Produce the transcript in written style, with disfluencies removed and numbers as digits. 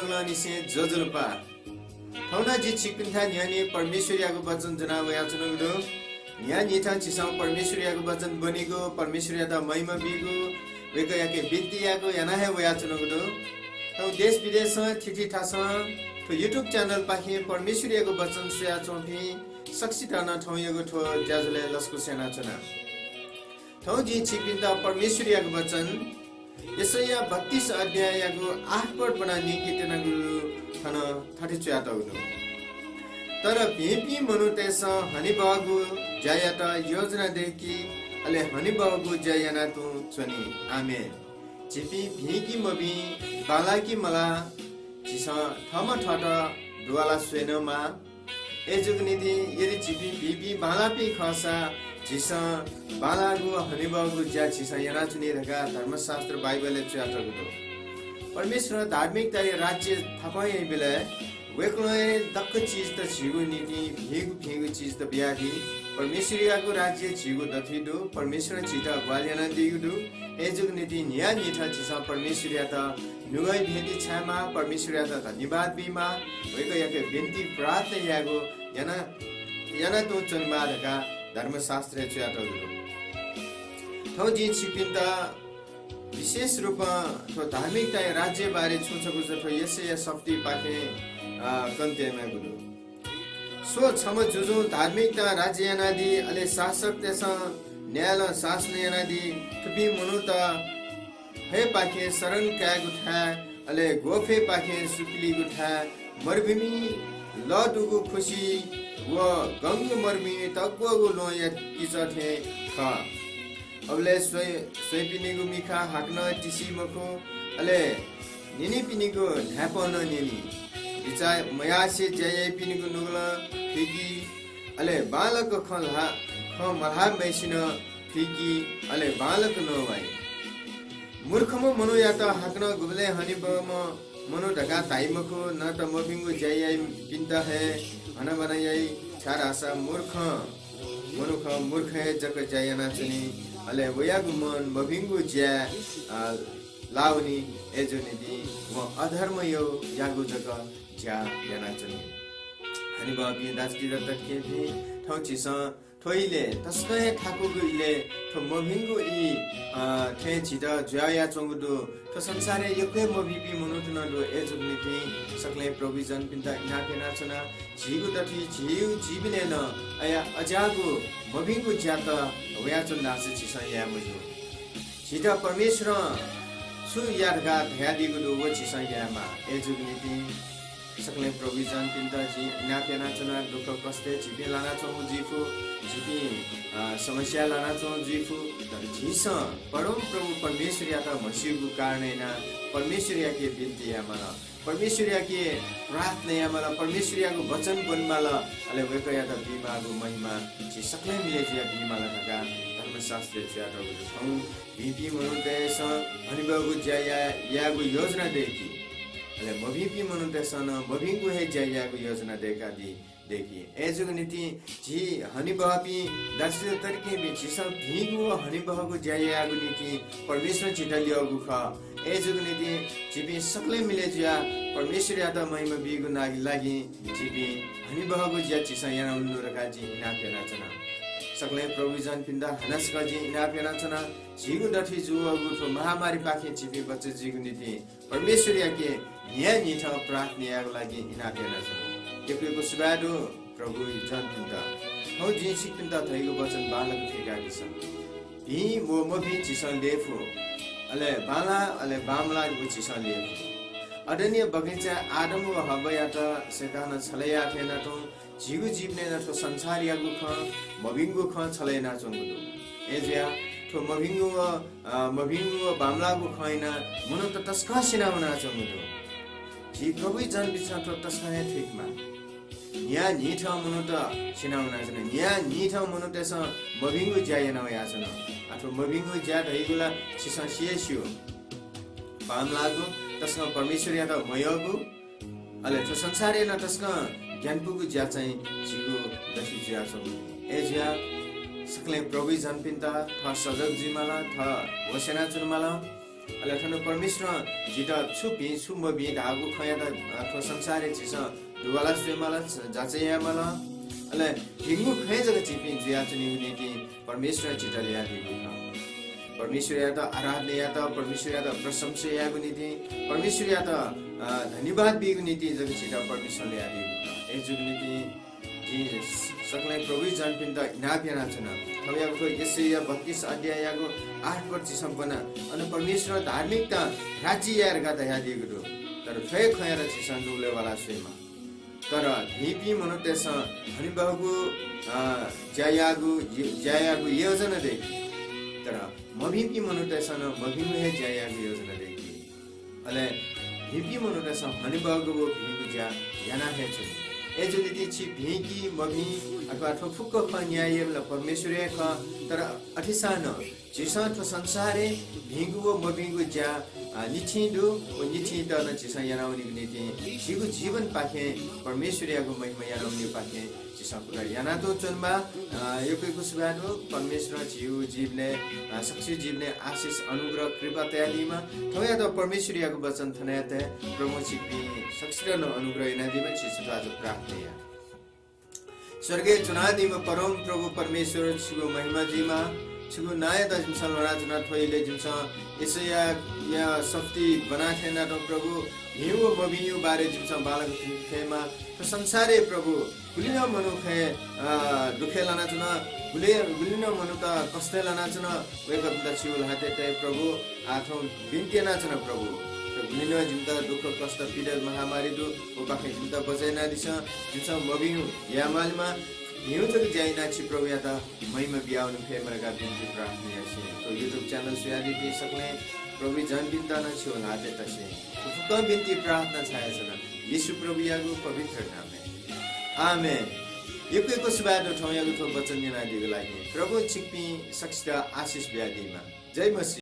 नगला निसे जजलपा थौना जी छिकपिन्था न्यानी परमेश्वरियाको वचन जनाव याचनगदो न्या निथा छिसा परमेश्वरियाको वचन बनेको परमेश्वरिया महिमा बिगो वेकयाके बित्तियाको याना है याचनगदो तौ देश विदेश ठिठी ठास तो युट्युब च्यानल पाखे परमेश्वरियाको वचन सुया चोफी सक्सिताना ठौयगो ठो ज्याजुले लस्कु सेना चना थौ जी छिकपिन्था परमेश्वरियाको वचन यसैया 32 अध्यायको 8 पद बना निकितनगु थन 32 यातगु तर भेपी मनुतेस हनिबागु जयता योजना देखि अले हनिबागु जयना तु चनी आमेन चिपी भेकी मबी बालाकी मला जिसा थम ठट दुवाला स्वेनमा एजुगनिदि यदि चिपी भेपी बालापी खसा जिसा बालागु हनिबागु ज्या जिसा याना चुनी रका धर्मशास्त्र बाइबलले च्याटगु परमेश्वर धार्मिकता राज्य थापाए बेला वेक्लोए दक्क चीज त छिगु नीति भेगु चीज त ब्यागी परमेश्वरियाको राज्य छिगु दथिदु परमेश्वर चिता ग्वाल्याना दिगुदु एजुग नीति न्या निथा छिसा परमेश्वरिया त नुगै भेदी छामा परमेश्वरिया त धन्यवाद बिमा वेको याके बिन्ती प्रार्थना यागो याना तो चनबादका धर्मशास्त्र च्याटगु थौ जी छिपिन्ता विशेष रूपमा तो धार्मिकता राज्य बारे छुछको जथो यसै शक्ति पाखे कन्तेमा गुरु सो छम जुजु धार्मिकता राज्य यानादि अले शासक तेस न्यायालय शासन यानादि थुपी मनुता हे पाखे शरण क्या गुठा अले गोफे पाखे सुकली गुठा मरभूमि लडुगु खुशी व गंग मरमी तगवगु लो या किचथे ख अबले सोइपिनीगु मिखा हाक्न टिसी मखो अले निनी पिनीगु ढापन निनी बिचाय मयासे जय पिनीगु नुगला फिकी अले बालक खला ख महा मैसिन फिकी अले बालक नवाई मूर्खम मनु या त हाक्न गुबले हनिबम मनु ढका ताइमखो न त मबिंगु जय पिन्ता है हन बनाई छारासा मूर्ख मनुख मूर्ख है जक जयना चुनी अले वयागु मन मभिंगु ज्या लाउनी एजुनिदि व अधर्म यो यागु जग ज्या याना चुनी हनि बाबी दाजकी रत केफी ठौचिस थोइले तस्कै ठाकुगुले थो मभिंगु इ थे छिद ज्याया चंगुदु तो संसारे यके मभिबी मनुतनदु एजुनिदि सकले प्रोविजन पिन्ता इनाकेना चना जीगु दथि जीव जीवने न अया अजागु मभिंगु ज्यात वयाचन नासे छिस या मुजु छिदा परमेश्वर सु यादगा ध्यादिगु दु व छिस यामा एजुनिदि सकले प्रोविजन पिन्ता जी इनाकेना चना दुख कष्टे छिपे लाना छौ जीफु छिपी समस्या लाना छौ जीफु तर झिस परम प्रभु परमेश्वरिया त मसिगु कारणेना परमेश्वरिया के बिन्ती यामा परमेश्वरिया के प्रार्थना यामा परमेश्वरियाको वचन बन्माला अले वेकया त बिमागु महिमा छि सकले मिले जिया बिमाला का धर्मशास्त्र च्याटगु छौ बिपी मनुदेश हनिबगु जया यागु योजना देखि अले मभिपी मनुदेशन मभिगु हे जयागु योजना देखि एजुग नीति जी हनिबहपी दर्शित तरिके बि छिस भिगु हनिबहगु जयागु नीति परमेश्वर चितलियगु ख एजुग नीति जिबि सकले मिले जिया परमेश्वर यादा महिमा बिगु लागि जिबि हनिबहगु ज्या छिस याना उन्नुरका जी इनाकेना चना सकले प्रोविजन पिन्दा हनस गजी इनाकेना चना जिगु दथि जुवगु थो महामारी पाखे जिबि बच्चे जिगु नीति परमेश्वर याके न्याय निठ प्रार्थनाको लागि इनाकेना चना केपीको सुबादो प्रभु जन पिन्दा हौ जिसी पिन्दा थैगु वचन बालक ठेकाकी छन् भि म भि छिसन लेफो अले बाला अले बामला गु छिसन लेफो अदनीय बगैंचा आदम व हव्वा त शैतान छलया थेन त जीव जीवने न तो संसार यागु ख मबिंगु ख छलेना चंगु एज्या तो मबिंगु व बामला गु खैना मनो त तस्का सिनावना चंगु जी प्रभु जन बिचा त तस्का ठिकमा न्या निठ मनो त सिनावना छन न्या निठ मनो तेस मबिंगु जायना या छन अथवा मबिंगु ज्या दैगुला सिसा सिएसियो बामलागु तस्का परमेश्वर या त मयगु अले तो संसार न तस्का ज्ञानपुगु ज्या चाहिँ जिगु दशि ज्या छ एज्या सकले प्रोविजन पिन्ता थ सजग जिमाला थ वसेना चुरमाला अले थन परमेश्वर जिता छु बि छु म बि धागु खया द थो संसारे छिस दुवाला स्वेमाला जाचया मला अले हिंगु खय जग चिपि जिया चनि उनेति परमेश्वर जिता ल्या दिगु परमेश्वर या त आराधना या त परमेश्वर या त प्रशंसा या गुनीति परमेश्वर या त धन्यवाद बिगु नीति जग छिटा परमेश्वर ल्या दिगु ए जुग नीति जी सकलै प्रभु जन पिन त इनापिना छन थव्याको यसैया 32 अध्यायको 8 पद सम्पन्न अनि परमेश्वर धार्मिकता राज्य यार गाता या दिगु तर खय खयर छिसन दुले वाला सेमा तर भिपी मनोतेस हनिबागु जायागु योजना दे तर मभिपी मनोतेसन मभिनु हे जायागु योजना दे अले भिपी मनोतेस हनिबागु भिगु जा याना हे छु ए जुलिति छि भिकी मभि अथवा ठोफुक ख न्यायला परमेश्वर ख तर अठिसान जिसा त संसारे भिगु मभिगु जा निछिदु ओ निछिद न जिसा यानाउनी नीति जिगु जीवन पाखे परमेश्वरको महिमा यानाउनी पाखे जिसा कुरा याना तो चनमा योको सुबानो परमेश्वर जीवने सक्सी जीवने आशीष अनुग्रह कृपा त्यागीमा थया त परमेश्वरको वचन थनाते प्रभु छिपी सक्सी न अनुग्रह इनादिमा छिसु आज प्रार्थना स्वर्गीय चुनादीमा परम प्रभु परमेश्वर छिगु महिमा जीमा छिगु नाय द जिमसा लराजना थोइले जिमसा यसया या शक्ति बनाथे ना तो प्रभु हिउ मबियु बारे जिमसा बालक थेमा तो संसारे प्रभु गुलिना मनुखे दुखेलाना छन गुलिना मनुता कष्टेलाना छन वेक द छिउल हाते ते प्रभु आथो बिन्तेना छन प्रभु तो गुलिना जिमता दुख कष्ट पीडा महामारी दु ओ पाखे जिमता बजाइना दिस जिमसा मबियु यामालमा हिउ तक जाइना छि प्रभु या त महिमा बियाउनु फेमरका बिन्ती प्रार्थना छ तो YouTube च्यानल सुयादि दि सक्ने प्रभु जन बिन्ता न छु लाते तसे फुक बिन्ती प्रार्थना छाया छन येशू प्रभु यागु पवित्र नामले आमेन यको सुबादो ठौ यागु थो वचन निना दिगु लागि प्रभु छिक्पी सक्सिता आशीष ब्यादिमा जय मसीह।